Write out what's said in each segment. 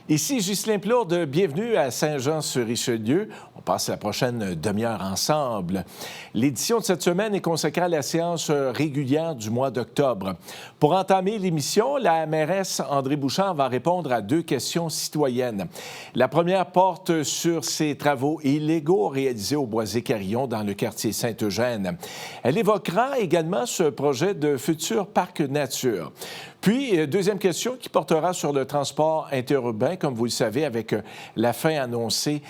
Ici Ghislain Plourde, bienvenue à Saint-Jean-sur-Richelieu. On passe la prochaine demi-heure ensemble. L'édition de cette semaine est consacrée à la séance régulière du mois d'octobre. Pour entamer l'émission, la mairesse André Bouchard va répondre à 2 questions citoyennes. La première porte sur ses travaux illégaux réalisés au Boisé-Carillon dans le quartier Saint-Eugène. Elle évoquera également ce projet de futur parc nature. Puis, deuxième question qui portera sur le transport interurbain, comme vous le savez, avec la fin annoncée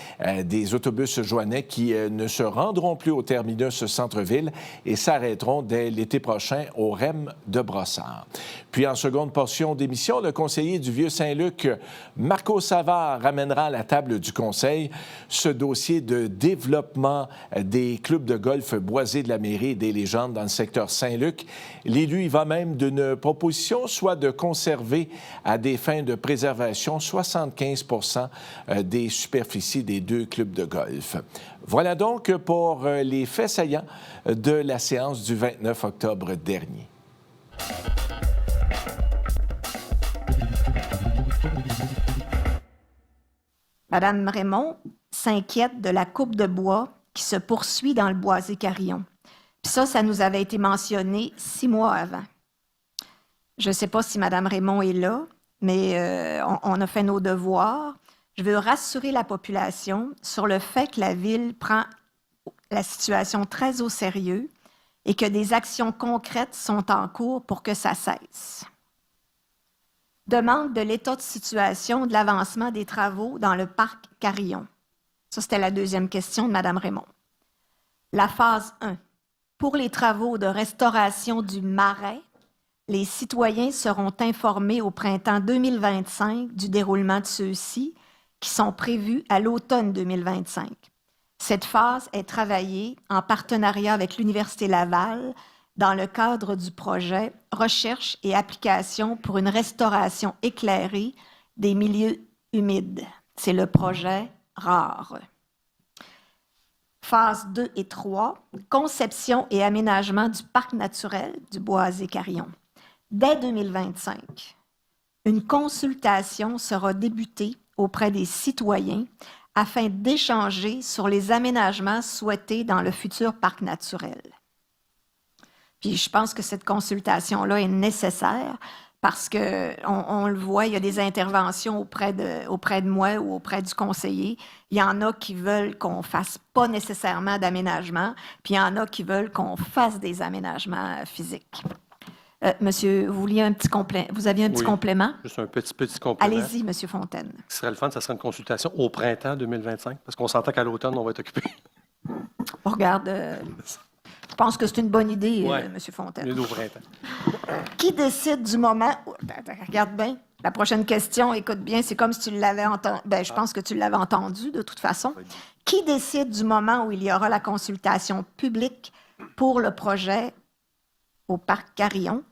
des autobus joannais qui ne se rendront plus au terminus centre-ville et s'arrêteront dès l'été prochain au REM de Brossard. Puis, en seconde portion d'émission, le conseiller du Vieux-Saint-Luc, Marco Savard, ramènera à la table du conseil ce dossier de développement des clubs de golf boisés de la mairie et des légendes dans le secteur Saint-Luc. L'élu y va même d'une proposition, soit de conserver à des fins de préservation 75 des superficies des 2 clubs de golf. Voilà donc pour les faits saillants de la séance du 29 octobre dernier. Madame Raymond s'inquiète de la coupe de bois qui se poursuit dans le Boisé-Carillon. Puis ça nous avait été mentionné 6 mois avant. Je ne sais pas si Mme Raymond est là, mais on a fait nos devoirs. Je veux rassurer la population sur le fait que la Ville prend la situation très au sérieux et que des actions concrètes sont en cours pour que ça cesse. Demande de l'état de situation de l'avancement des travaux dans le parc Carillon. Ça, c'était la deuxième question de Mme Raymond. La phase 1. Pour les travaux de restauration du marais, les citoyens seront informés au printemps 2025 du déroulement de ceux-ci, qui sont prévus à l'automne 2025. Cette phase est travaillée en partenariat avec l'Université Laval dans le cadre du projet Recherche et application pour une restauration éclairée des milieux humides. C'est le projet RARE. Phase 2 et 3, conception et aménagement du parc naturel du Boisé-Carillon. Dès 2025, une consultation sera débutée auprès des citoyens afin d'échanger sur les aménagements souhaités dans le futur parc naturel. Puis je pense que cette consultation-là est nécessaire parce qu'on le voit, il y a des interventions auprès de moi ou auprès du conseiller. Il y en a qui veulent qu'on ne fasse pas nécessairement d'aménagement, puis il y en a qui veulent qu'on fasse des aménagements physiques. Monsieur, vous aviez un petit complément? Juste un petit complément. Allez-y, Monsieur Fontaine. Ce serait le fun, ça serait une consultation au printemps 2025, parce qu'on s'entend qu'à l'automne, on va être occupé. On regarde. Je pense que c'est une bonne idée, Monsieur Fontaine. Au printemps. Qui décide du moment... Regarde bien. La prochaine question, écoute bien, c'est comme si tu l'avais entendu. Ben, je pense que tu l'avais entendu, de toute façon. Oui. Qui décide du moment où il y aura la consultation publique pour le projet au parc Carillon?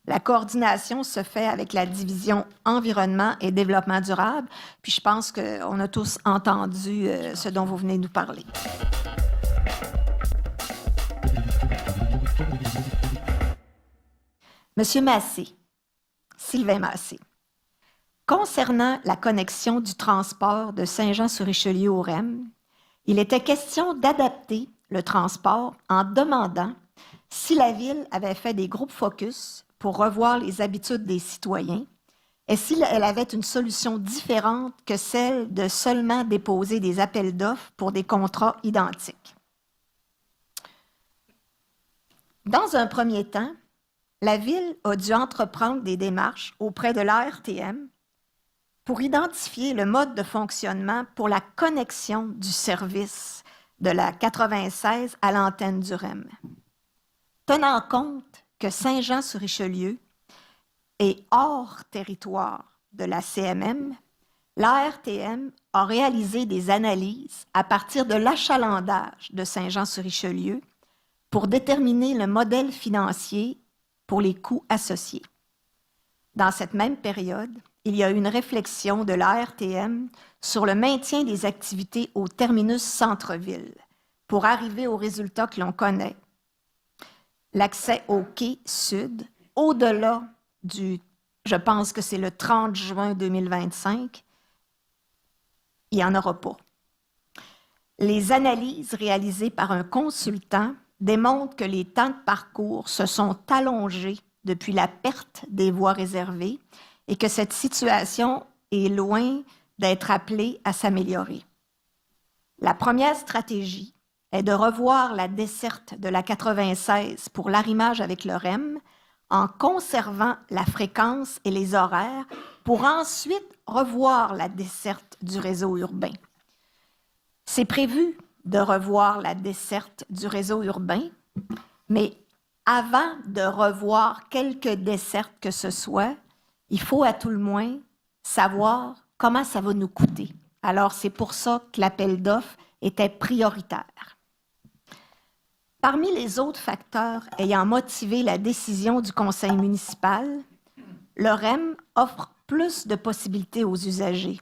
La coordination se fait avec la division environnement et développement durable. Puis je pense qu'on a tous entendu ce dont vous venez nous parler. Monsieur Massé, Sylvain Massé, concernant la connexion du transport de Saint-Jean-sur-Richelieu au REM, il était question d'adapter le transport en demandant si la Ville avait fait des groupes focus pour revoir les habitudes des citoyens et si elle avait une solution différente que celle de seulement déposer des appels d'offres pour des contrats identiques. Dans un premier temps, la Ville a dû entreprendre des démarches auprès de l'ARTM pour identifier le mode de fonctionnement pour la connexion du service de la 96 à l'antenne du REM. Tenant compte que Saint-Jean-sur-Richelieu est hors territoire de la CMM, l'ARTM a réalisé des analyses à partir de l'achalandage de Saint-Jean-sur-Richelieu pour déterminer le modèle financier pour les coûts associés. Dans cette même période, il y a eu une réflexion de l'ARTM sur le maintien des activités au terminus centre-ville pour arriver au résultat que l'on connaît. L'accès au quai sud, au-delà du, je pense que c'est le 30 juin 2025, il n'y en aura pas. Les analyses réalisées par un consultant démontrent que les temps de parcours se sont allongés depuis la perte des voies réservées et que cette situation est loin d'être appelée à s'améliorer. La première stratégie est de revoir la desserte de la 96 pour l'arrimage avec le REM en conservant la fréquence et les horaires pour ensuite revoir la desserte du réseau urbain. C'est prévu de revoir la desserte du réseau urbain, mais avant de revoir quelque desserte que ce soit, il faut à tout le moins savoir comment ça va nous coûter. Alors, c'est pour ça que l'appel d'offres était prioritaire. Parmi les autres facteurs ayant motivé la décision du conseil municipal, le REM offre plus de possibilités aux usagers.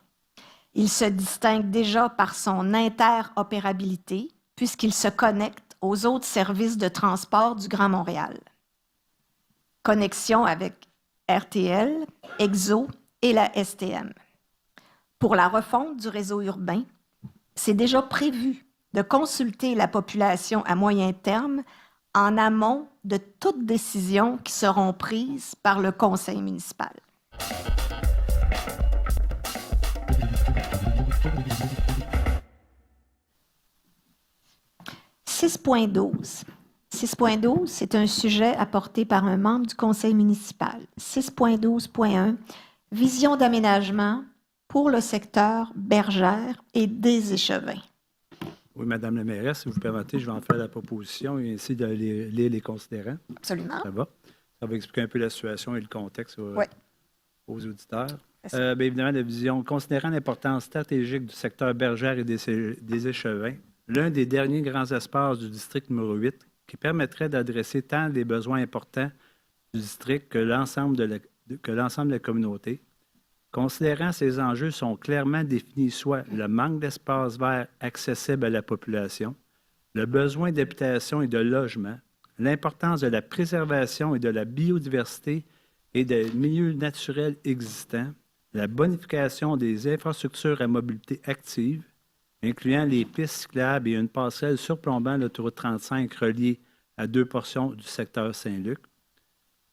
Il se distingue déjà par son interopérabilité, puisqu'il se connecte aux autres services de transport du Grand Montréal. Connexion avec RTL, EXO et la STM. Pour la refonte du réseau urbain, c'est déjà prévu de consulter la population à moyen terme en amont de toutes décisions qui seront prises par le conseil municipal. « 6.12. 6.12, c'est un sujet apporté par un membre du conseil municipal. 6.12.1, vision d'aménagement pour le secteur Bergère et des Échevins. Oui, Madame la mairesse, si vous permettez, je vais en faire la proposition et ainsi de lire les considérants. Absolument. Ça va? Ça va expliquer un peu la situation et le contexte aux auditeurs. Bien évidemment, la vision, considérant l'importance stratégique du secteur Bergère et des Échevins, l'un des derniers grands espaces du district numéro 8 qui permettrait d'adresser tant les besoins importants du district que l'ensemble de la communauté. Considérant ces enjeux sont clairement définis, soit le manque d'espace vert accessible à la population, le besoin d'habitation et de logement, l'importance de la préservation et de la biodiversité et des milieux naturels existants, la bonification des infrastructures à mobilité active, incluant les pistes cyclables et une passerelle surplombant l'autoroute 35 reliée à 2 portions du secteur Saint-Luc.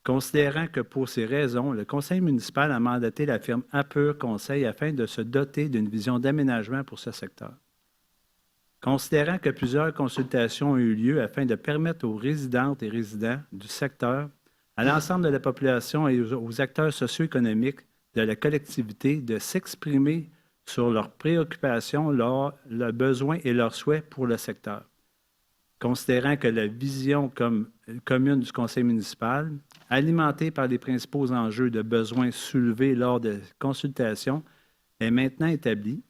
Considérant que pour ces raisons, le conseil municipal a mandaté la firme Apur Conseil afin de se doter d'une vision d'aménagement pour ce secteur. Considérant que plusieurs consultations ont eu lieu afin de permettre aux résidentes et résidents du secteur, à l'ensemble de la population et aux acteurs socio-économiques de la collectivité de s'exprimer sur leurs préoccupations, leurs besoins et leurs souhaits pour le secteur. Considérant que la vision commune du conseil municipal, alimentée par les principaux enjeux de besoins soulevés lors de consultations, est maintenant établie,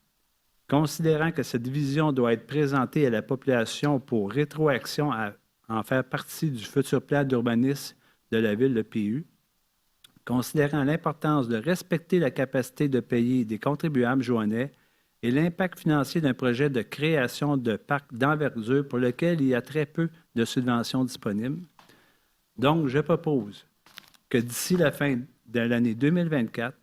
considérant que cette vision doit être présentée à la population pour rétroaction à en faire partie du futur plan d'urbanisme de la ville de PU, considérant l'importance de respecter la capacité de payer des contribuables joannais et l'impact financier d'un projet de création de parc d'envergure pour lequel il y a très peu de subventions disponibles. Donc, je propose que d'ici la fin de l'année 2024,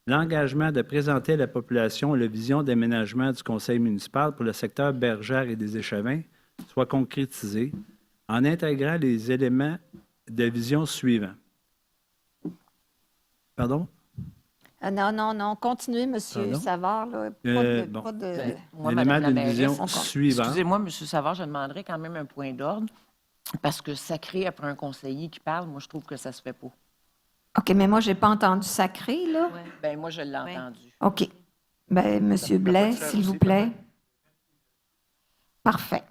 l'engagement de présenter à la population la vision d'aménagement du conseil municipal pour le secteur Bergère et des Échevins soit concrétisé en intégrant les éléments de vision suivants. Pardon? Non. Continuez, M. Savard. Là. Pas de... Moi, L'élément d'une vision mairesse, suivante. Excusez-moi, M. Savard, je demanderais quand même un point d'ordre, parce que sacré après un conseiller qui parle, moi, je trouve que ça se fait pas. OK, mais moi, je n'ai pas entendu sacré, là. Ouais. Bien, moi, je l'ai entendu. OK. Bien, M. Blais, s'il vous plaît. Parfait.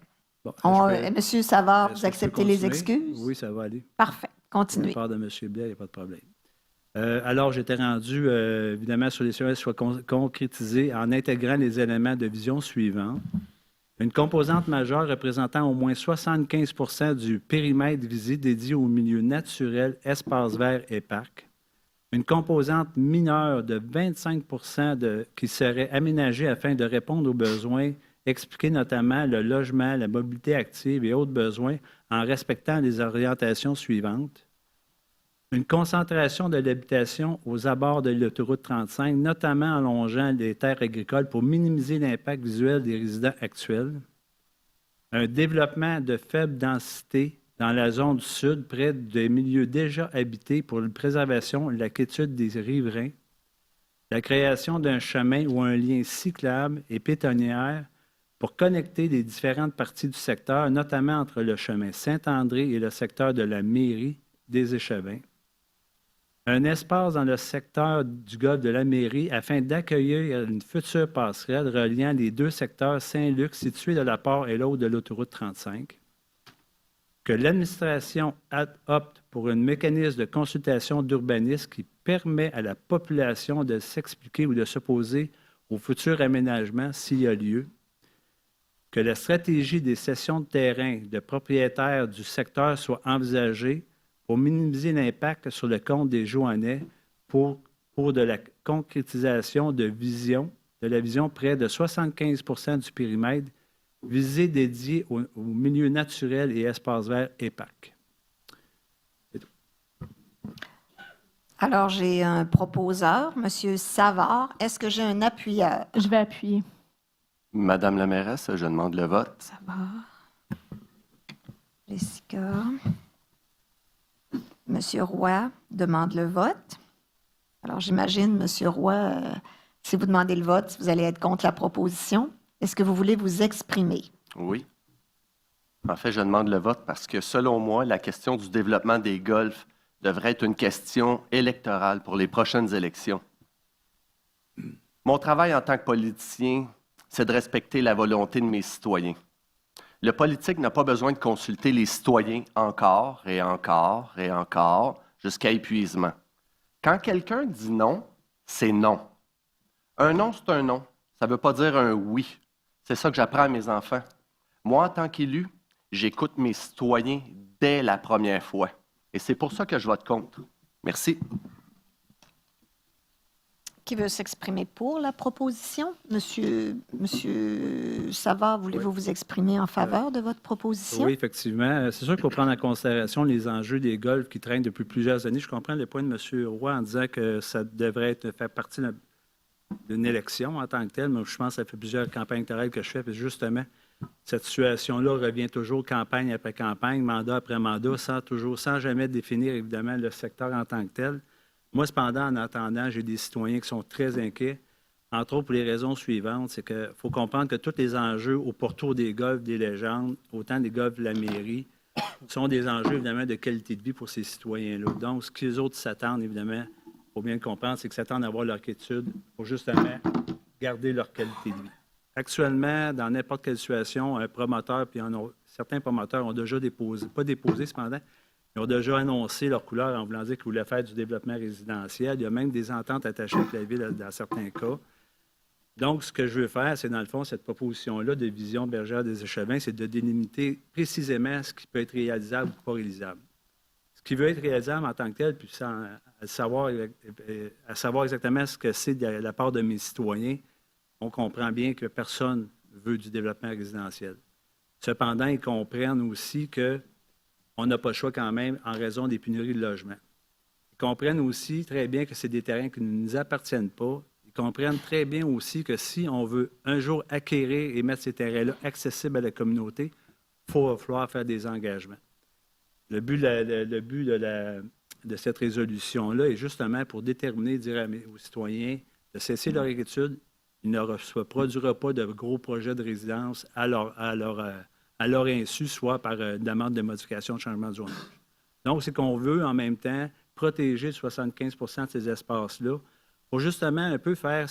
Bon, M. Savard, vous acceptez les excuses? Oui, ça va aller. Parfait. De Continuez. la part de M. Blais, il n'y a pas de problème. Alors, j'étais rendu, évidemment, sur les sujets soit concrétisés en intégrant les éléments de vision suivants. Une composante majeure représentant au moins 75 du périmètre visé dédié aux milieux naturels, espaces verts et parcs. Une composante mineure de 25 qui serait aménagée afin de répondre aux besoins, expliquer notamment le logement, la mobilité active et autres besoins en respectant les orientations suivantes. Une concentration de l'habitation aux abords de l'autoroute 35, notamment en longeant les terres agricoles pour minimiser l'impact visuel des résidents actuels. Un développement de faible densité dans la zone sud, près des milieux déjà habités pour la préservation et la quiétude des riverains. La création d'un chemin ou un lien cyclable et pétonnière pour connecter les différentes parties du secteur, notamment entre le chemin Saint-André et le secteur de la mairie des Échevins. Un espace dans le secteur du golfe de la mairie afin d'accueillir une future passerelle reliant les deux secteurs Saint-Luc situés de la part et l'autre de l'autoroute 35. Que l'administration opte pour un mécanisme de consultation d'urbanisme qui permet à la population de s'expliquer ou de s'opposer au futur aménagement s'il y a lieu. Que la stratégie des cessions de terrain de propriétaires du secteur soit envisagée pour minimiser l'impact sur le compte des Joannais pour de la concrétisation de la vision près de 75 % du périmètre visé dédié au milieu naturel et espaces verts EPAC. Alors, j'ai un proposeur, M. Savard. Est-ce que j'ai un appuyeur? Je vais appuyer. Madame la mairesse, je demande le vote. Savard. Jessica. M. Roy demande le vote. Alors, j'imagine, M. Roy, si vous demandez le vote, vous allez être contre la proposition. Est-ce que vous voulez vous exprimer? Oui. En fait, je demande le vote parce que, selon moi, la question du développement des golfs devrait être une question électorale pour les prochaines élections. Mon travail en tant que politicien, c'est de respecter la volonté de mes citoyens. Le politique n'a pas besoin de consulter les citoyens encore et encore et encore jusqu'à épuisement. Quand quelqu'un dit non, c'est non. Un non, c'est un non. Ça ne veut pas dire un oui. C'est ça que j'apprends à mes enfants. Moi, en tant qu'élu, j'écoute mes citoyens dès la première fois. Et c'est pour ça que je vote contre. Merci. Qui veut s'exprimer pour la proposition? Monsieur Savard, voulez-vous vous exprimer en faveur de votre proposition? Oui, effectivement. C'est sûr qu'il faut prendre en considération les enjeux des golfs qui traînent depuis plusieurs années. Je comprends le point de M. Roy en disant que ça devrait faire partie d'une élection en tant que telle. Mais je pense que ça fait plusieurs campagnes électorales que je fais. Puis justement, cette situation-là revient toujours campagne après campagne, mandat après mandat, sans jamais définir évidemment le secteur en tant que tel. Moi, cependant, en attendant, j'ai des citoyens qui sont très inquiets, entre autres pour les raisons suivantes. C'est qu'il faut comprendre que tous les enjeux au pourtour des golfs des légendes, autant des golfs de la mairie, sont des enjeux, évidemment, de qualité de vie pour ces citoyens-là. Donc, ce que les autres s'attendent, évidemment, il faut bien le comprendre, c'est qu'ils s'attendent à avoir leur quiétude pour justement garder leur qualité de vie. Actuellement, dans n'importe quelle situation, un promoteur, puis certains promoteurs ont déjà déposé, pas déposé cependant, ils ont déjà annoncé leur couleur en voulant dire qu'ils voulaient faire du développement résidentiel. Il y a même des ententes attachées avec la ville dans certains cas. Donc, ce que je veux faire, c'est dans le fond, cette proposition-là de vision bergère des Échevins, c'est de délimiter précisément ce qui peut être réalisable ou pas réalisable. Ce qui veut être réalisable en tant que tel, puis à savoir exactement ce que c'est de la part de mes citoyens, on comprend bien que personne ne veut du développement résidentiel. Cependant, ils comprennent aussi qu'on n'a pas le choix quand même en raison des pénuries de logement. Ils comprennent aussi très bien que c'est des terrains qui ne nous appartiennent pas. Ils comprennent très bien aussi que si on veut un jour acquérir et mettre ces terrains-là accessibles à la communauté, il va falloir faire des engagements. Le but de cette résolution-là est justement pour déterminer, dire aux citoyens de cesser leur inquiétude. Il ne se produira pas de gros projets de résidence à leur insu, soit par demande de modification de changement de zonage. Donc, c'est qu'on veut en même temps protéger 75 % de ces espaces-là pour justement un peu faire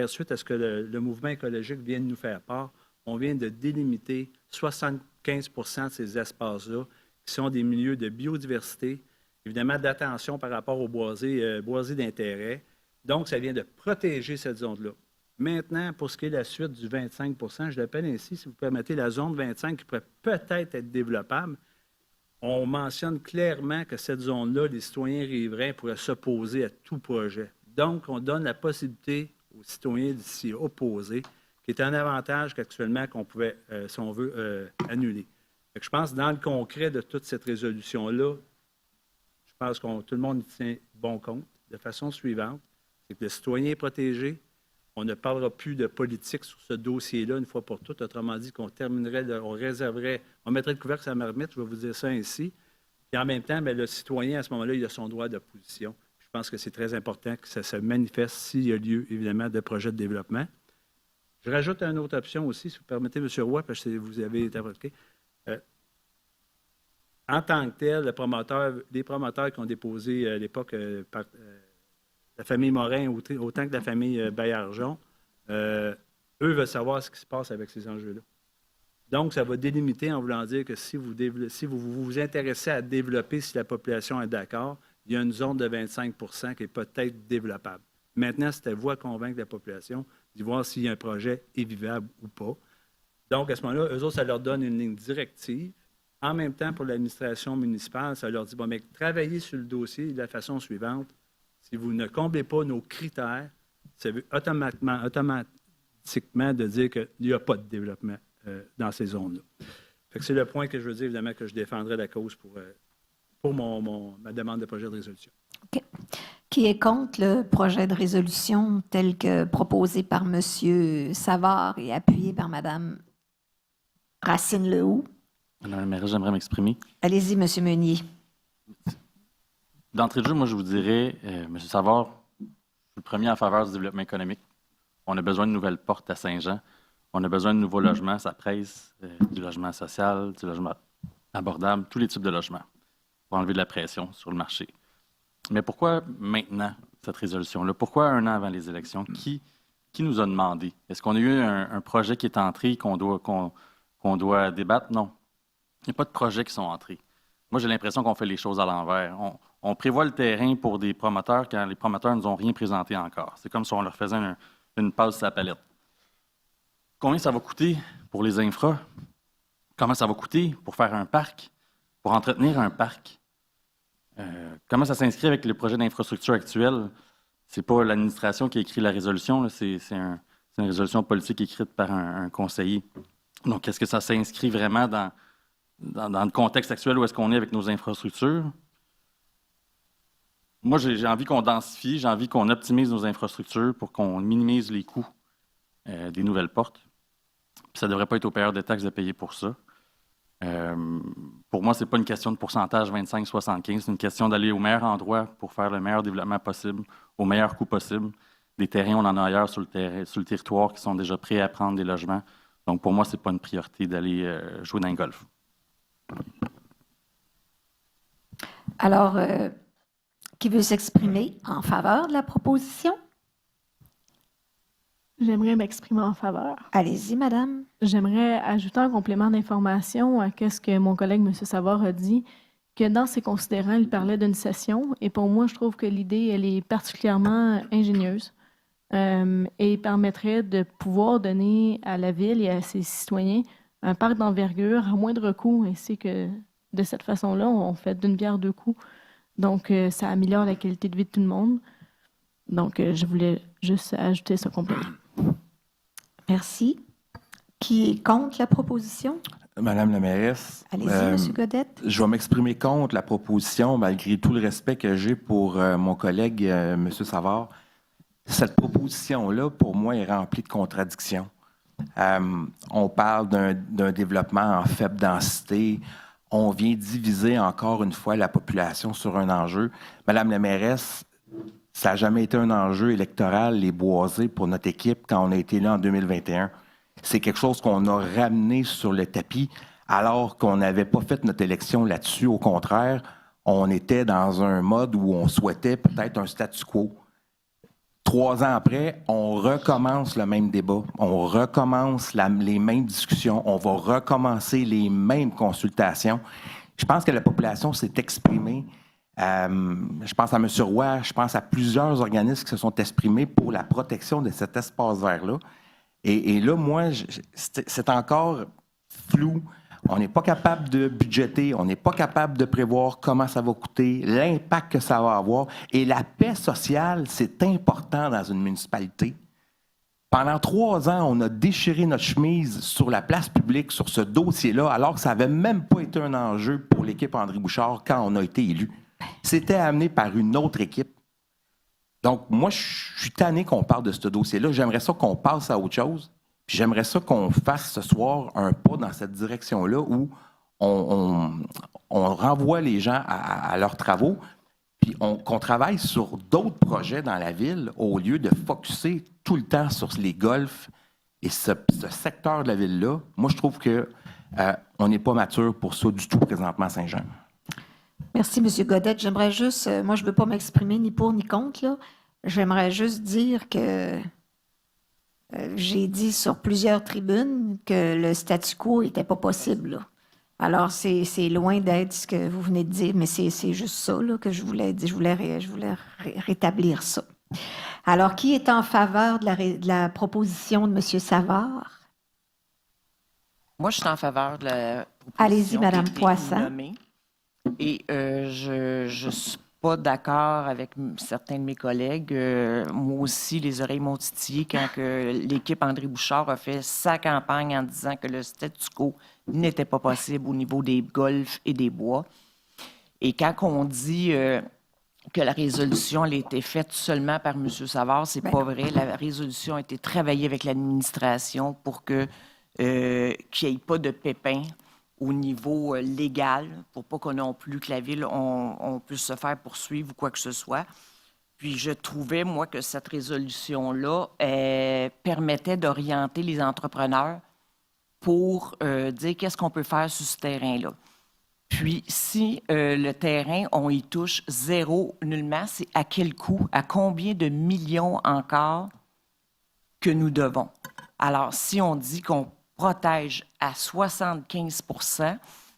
suite à ce que le mouvement écologique vient de nous faire part. On vient de délimiter 75 % de ces espaces-là qui sont des milieux de biodiversité, évidemment d'attention par rapport aux boisés d'intérêt. Donc, ça vient de protéger cette zone-là. Maintenant, pour ce qui est de la suite du 25 % je l'appelle ainsi, si vous permettez, la zone 25 qui pourrait peut-être être développable, on mentionne clairement que cette zone-là, les citoyens riverains pourraient s'opposer à tout projet. Donc, on donne la possibilité aux citoyens de s'y opposer, qui est un avantage qu'actuellement qu'on pouvait, si on veut, annuler. Je pense que dans le concret de toute cette résolution-là, je pense que tout le monde y tient bon compte de façon suivante. C'est que le citoyen est protégé. On ne parlera plus de politique sur ce dossier-là une fois pour toutes. Autrement dit, qu'on terminerait, on mettrait le couvercle sur la marmite, je vais vous dire ça ainsi. Et en même temps, bien, le citoyen, à ce moment-là, il a son droit d'opposition. Je pense que c'est très important que ça se manifeste s'il y a lieu, évidemment, de projets de développement. Je rajoute une autre option aussi, si vous permettez, M. Roy, parce que vous avez été avocat. En tant que tel, les promoteurs qui ont déposé à l'époque la famille Morin, autant que la famille Baillargeon, eux veulent savoir ce qui se passe avec ces enjeux-là. Donc, ça va délimiter en voulant dire que si vous vous intéressez à développer, si la population est d'accord, il y a une zone de 25 % qui est peut-être développable. Maintenant, c'est à vous à convaincre la population d'y voir s'il y a un projet est vivable ou pas. Donc, à ce moment-là, eux autres, ça leur donne une ligne directive. En même temps, pour l'administration municipale, ça leur dit, bon, mais travaillez sur le dossier de la façon suivante. Si vous ne comblez pas nos critères, ça veut automatiquement de dire qu'il n'y a pas de développement dans ces zones-là. Fait que c'est le point que je veux dire, évidemment, que je défendrai la cause pour ma demande de projet de résolution. OK. Qui est contre le projet de résolution tel que proposé par M. Savard et appuyé par Mme Racine-Lehoux? Madame la mairesse, j'aimerais m'exprimer. Allez-y, M. Meunier. D'entrée de jeu, moi, je vous dirais, M. Savard, je suis le premier en faveur du développement économique. On a besoin de nouvelles portes à Saint-Jean. On a besoin de nouveaux logements, ça presse, du logement social, du logement abordable, tous les types de logements pour enlever de la pression sur le marché. Mais pourquoi maintenant, cette résolution-là? Pourquoi un an avant les élections? Qui nous a demandé? Est-ce qu'on a eu un projet qui est entré qu'on doit débattre? Non. Il n'y a pas de projets qui sont entrés. Moi, j'ai l'impression qu'on fait les choses à l'envers. On prévoit le terrain pour des promoteurs quand les promoteurs ne nous ont rien présenté encore. C'est comme si on leur faisait une passe à la palette. Combien ça va coûter pour les infras? Comment ça va coûter pour faire un parc? Pour entretenir un parc? Comment ça s'inscrit avec le projet d'infrastructure actuel? Ce n'est pas l'administration qui a écrit la résolution, c'est une résolution politique écrite par un conseiller. Donc, est-ce que ça s'inscrit vraiment dans le contexte actuel où est-ce qu'on est avec nos infrastructures? Moi, j'ai envie qu'on densifie, j'ai envie qu'on optimise nos infrastructures pour qu'on minimise les coûts des nouvelles portes. Puis ça ne devrait pas être aux payeurs de taxes de payer pour ça. Pour moi, ce n'est pas une question de pourcentage 25-75, c'est une question d'aller au meilleur endroit pour faire le meilleur développement possible, au meilleur coût possible. Des terrains, on en a ailleurs sur le territoire qui sont déjà prêts à prendre des logements. Donc, pour moi, ce n'est pas une priorité d'aller jouer dans le golf. Alors, qui veut s'exprimer en faveur de la proposition? J'aimerais m'exprimer en faveur. Allez-y, madame. J'aimerais ajouter un complément d'information à ce que mon collègue M. Savard a dit, que dans ses considérants, il parlait d'une cession. Et pour moi, je trouve que l'idée, elle est particulièrement ingénieuse et permettrait de pouvoir donner à la ville et à ses citoyens un parc d'envergure à moindre coût, ainsi que de cette façon-là, on fait d'une pierre deux coups. Donc, ça améliore la qualité de vie de tout le monde. Donc, je voulais juste ajouter ce complément. Merci. Qui est contre la proposition? Madame la mairesse. Allez-y, M. Godette. Je vais m'exprimer contre la proposition, malgré tout le respect que j'ai pour mon collègue, M. Savard. Cette proposition-là, pour moi, est remplie de contradictions. On parle d'un développement en faible densité. On vient diviser encore une fois la population sur un enjeu. Madame la mairesse, ça n'a jamais été un enjeu électoral, les boisés, pour notre équipe quand on a été là en 2021. C'est quelque chose qu'on a ramené sur le tapis alors qu'on n'avait pas fait notre élection là-dessus. Au contraire, on était dans un mode où on souhaitait peut-être un statu quo. 3 ans après, on recommence le même débat, on recommence les mêmes discussions, on va recommencer les mêmes consultations. Je pense que la population s'est exprimée. Je pense à M. Roy, je pense à plusieurs organismes qui se sont exprimés pour la protection de cet espace vert-là. Et là, moi, c'est encore flou. On n'est pas capable de budgéter, on n'est pas capable de prévoir comment ça va coûter, l'impact que ça va avoir. Et la paix sociale, c'est important dans une municipalité. Pendant 3 ans, on a déchiré notre chemise sur la place publique, sur ce dossier-là, alors que ça n'avait même pas été un enjeu pour l'équipe André Bouchard quand on a été élu. C'était amené par une autre équipe. Donc, moi, je suis tanné qu'on parle de ce dossier-là. J'aimerais ça qu'on passe à autre chose. Puis j'aimerais ça qu'on fasse ce soir un pas dans cette direction-là où on renvoie les gens à leurs travaux, puis qu'on travaille sur d'autres projets dans la ville au lieu de focusser tout le temps sur les golfs et ce secteur de la ville-là. Moi, je trouve qu'on n'est pas mature pour ça du tout présentement à Saint-Jean. Merci, M. Godette. J'aimerais juste, moi, je ne veux pas m'exprimer ni pour ni contre, là. J'aimerais juste dire que j'ai dit sur plusieurs tribunes que le statu quo n'était pas possible, là. Alors, c'est loin d'être ce que vous venez de dire, mais c'est juste ça là, que je voulais dire. Je voulais rétablir ça. Alors, qui est en faveur de la proposition de M. Savard? Moi, je suis en faveur de la proposition. Allez-y, Mme Poisson. Et je ne suis pas d'accord avec certains de mes collègues. Moi aussi, les oreilles m'ont titillé quand l'équipe André Bouchard a fait sa campagne en disant que le statu quo n'était pas possible au niveau des golfs et des bois. Et quand on dit que la résolution elle a été faite seulement par M. Savard, c'est pas vrai. La résolution a été travaillée avec l'administration pour qu'il n'y ait pas de pépins au niveau légal, pour pas qu'on non plus que la ville on puisse se faire poursuivre ou quoi que ce soit. Puis je trouvais, moi, que cette résolution-là permettait d'orienter les entrepreneurs pour dire qu'est-ce qu'on peut faire sur ce terrain-là. Puis si le terrain, on y touche zéro nullement, c'est à quel coût, à combien de millions encore que nous devons. Alors, si on dit qu'on protège à 75 %,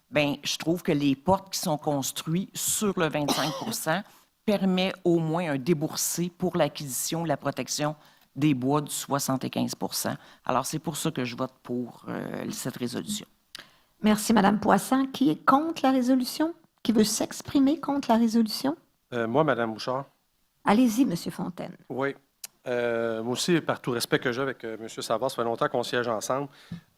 bien, je trouve que les portes qui sont construites sur le 25 % permet au moins un déboursé pour l'acquisition et la protection des bois du 75 %. Alors, c'est pour ça que je vote pour cette résolution. Merci, Mme Poisson. Qui est contre la résolution? Qui veut s'exprimer contre la résolution? Moi, Mme Bouchard. Allez-y, M. Fontaine. Oui. Moi aussi, par tout respect que j'ai avec M. Savard, ça fait longtemps qu'on siège ensemble.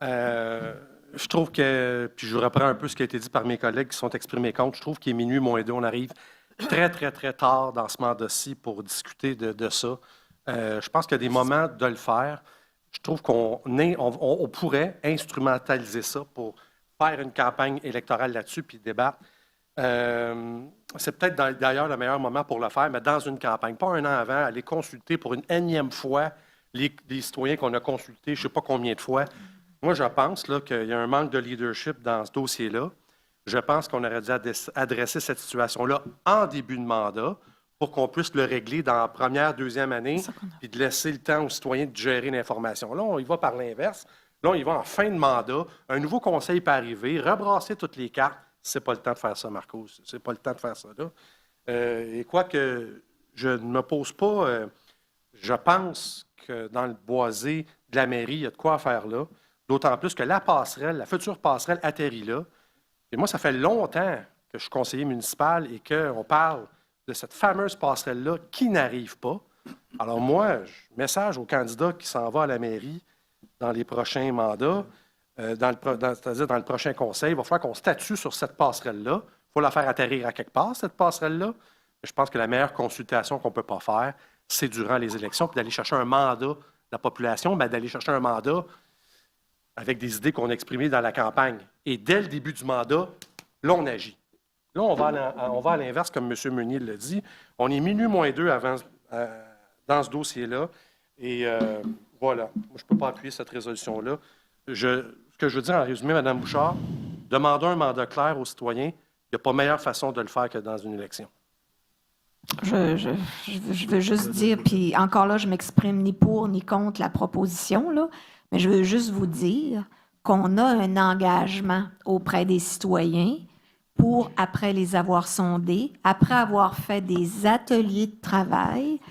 Je trouve que, puis je reprends un peu ce qui a été dit par mes collègues qui sont exprimés contre, je trouve qu'il est minuit moins 2, on arrive très, très, très tard dans ce mandat-ci pour discuter de ça. Je pense qu'il y a des moments de le faire. Je trouve qu'on pourrait instrumentaliser ça pour faire une campagne électorale là-dessus puis débattre. C'est peut-être d'ailleurs le meilleur moment pour le faire, mais dans une campagne, pas un an avant, aller consulter pour une énième fois les citoyens qu'on a consultés, je ne sais pas combien de fois. Moi, je pense qu'il y a un manque de leadership dans ce dossier-là. Je pense qu'on aurait dû adresser cette situation-là en début de mandat pour qu'on puisse le régler dans la première, deuxième année, puis de laisser le temps aux citoyens de gérer l'information. Là, on y va par l'inverse. Là, on y va en fin de mandat. Un nouveau conseil peut arriver, rebrasser toutes les cartes. C'est pas le temps de faire ça, Marcos. C'est pas le temps de faire ça, là. Et quoique je ne me pose pas, je pense que dans le boisé de la mairie, il y a de quoi faire là. D'autant plus que la passerelle, la future passerelle atterrit là. Et moi, ça fait longtemps que je suis conseiller municipal et qu'on parle de cette fameuse passerelle-là qui n'arrive pas. Alors moi, message aux candidats qui s'en vont à la mairie dans les prochains mandats, c'est-à-dire dans le prochain conseil, il va falloir qu'on statue sur cette passerelle-là. Il faut la faire atterrir à quelque part, cette passerelle-là. Je pense que la meilleure consultation qu'on ne peut pas faire, c'est durant les élections, puis d'aller chercher un mandat de la population, mais d'aller chercher un mandat avec des idées qu'on a exprimées dans la campagne. Et dès le début du mandat, là, on agit. Là, on va à l'inverse, comme M. Meunier l'a dit. On est minuit moins 2 dans ce dossier-là. Et voilà. Moi, je ne peux pas appuyer cette résolution-là. Ce que je veux dire en résumé, Mme Bouchard, demander un mandat clair aux citoyens, il n'y a pas meilleure façon de le faire que dans une élection. Je veux juste dire, puis encore là, je m'exprime ni pour ni contre la proposition, là, mais je veux juste vous dire qu'on a un engagement auprès des citoyens pour, après les avoir sondés, après avoir fait des ateliers de travail,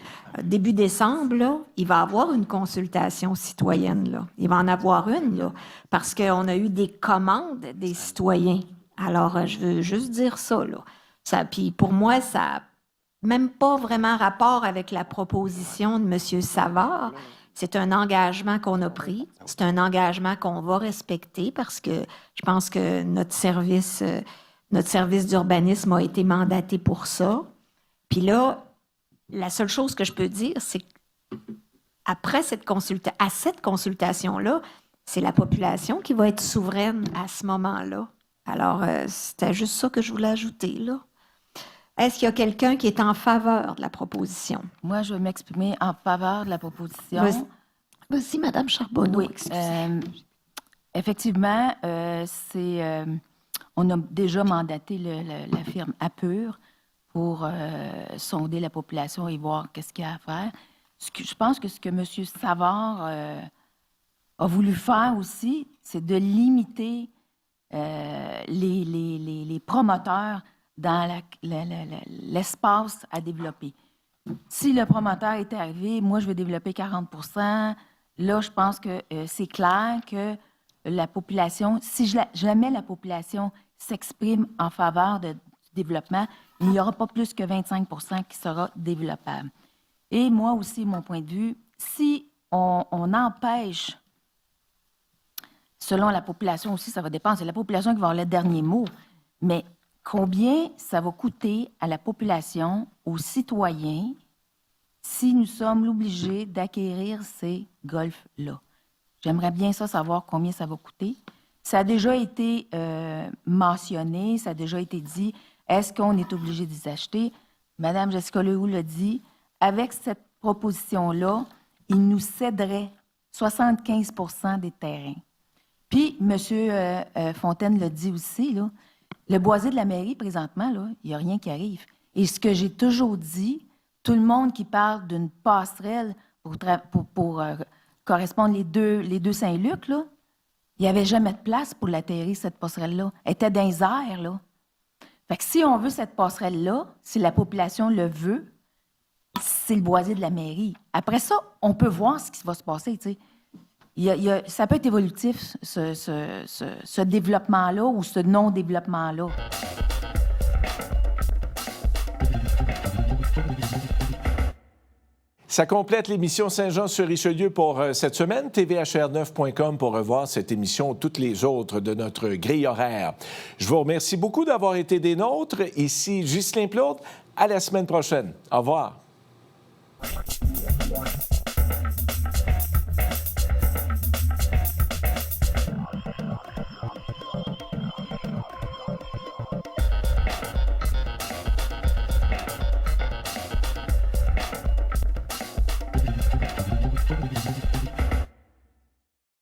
début décembre, là, il va y avoir une consultation citoyenne. Là. Il va en avoir une, là, parce qu'on a eu des commandes des citoyens. Alors, je veux juste dire ça. Là. Puis pour moi, ça n'a même pas vraiment rapport avec la proposition de M. Savard. C'est un engagement qu'on a pris. C'est un engagement qu'on va respecter parce que je pense que notre service Notre service d'urbanisme a été mandaté pour ça. Puis là, la seule chose que je peux dire, c'est qu'après cette consultation-là, c'est la population qui va être souveraine à ce moment-là. Alors, c'était juste ça que je voulais ajouter, là. Est-ce qu'il y a quelqu'un qui est en faveur de la proposition? Moi, je vais m'exprimer en faveur de la proposition. Vas-y, Mme Charbonneau. Oui, effectivement, on a déjà mandaté la firme Apur pour sonder la population et voir qu'est-ce qu'il y a à faire. Je pense que ce que M. Savard a voulu faire aussi, c'est de limiter les promoteurs dans l'espace à développer. Si le promoteur est arrivé, moi, je veux développer 40 %, là, je pense que c'est clair que la population, si jamais la population s'exprime en faveur du développement, il n'y aura pas plus que 25 % qui sera développable. Et moi aussi, mon point de vue, si on empêche, selon la population aussi, ça va dépendre, c'est la population qui va avoir le dernier mot, mais combien ça va coûter à la population, aux citoyens, si nous sommes obligés d'acquérir ces golfs-là? J'aimerais bien ça savoir combien ça va coûter. Ça a déjà été mentionné, ça a déjà été dit. Est-ce qu'on est obligé de les acheter? Mme Jessica Lehoux l'a dit. Avec cette proposition-là, il nous céderait 75 % des terrains. Puis, M. Fontaine l'a dit aussi, là, le boisé de la mairie, présentement, là, il n'y a rien qui arrive. Et ce que j'ai toujours dit, tout le monde qui parle d'une passerelle pour correspondre les deux Saint-Luc, là, il n'y avait jamais de place pour l'atterrir, cette passerelle-là. Elle était dans les airs, là. Fait que si on veut cette passerelle-là, si la population le veut, c'est le boisé de la mairie. Après ça, on peut voir ce qui va se passer, tu sais. Ça peut être évolutif, ce développement-là ou ce non-développement-là. Ça complète l'émission Saint-Jean-sur-Richelieu pour cette semaine. tvhr9.com pour revoir cette émission ou toutes les autres de notre grille horaire. Je vous remercie beaucoup d'avoir été des nôtres. Ici Ghislain Plaude. À la semaine prochaine. Au revoir.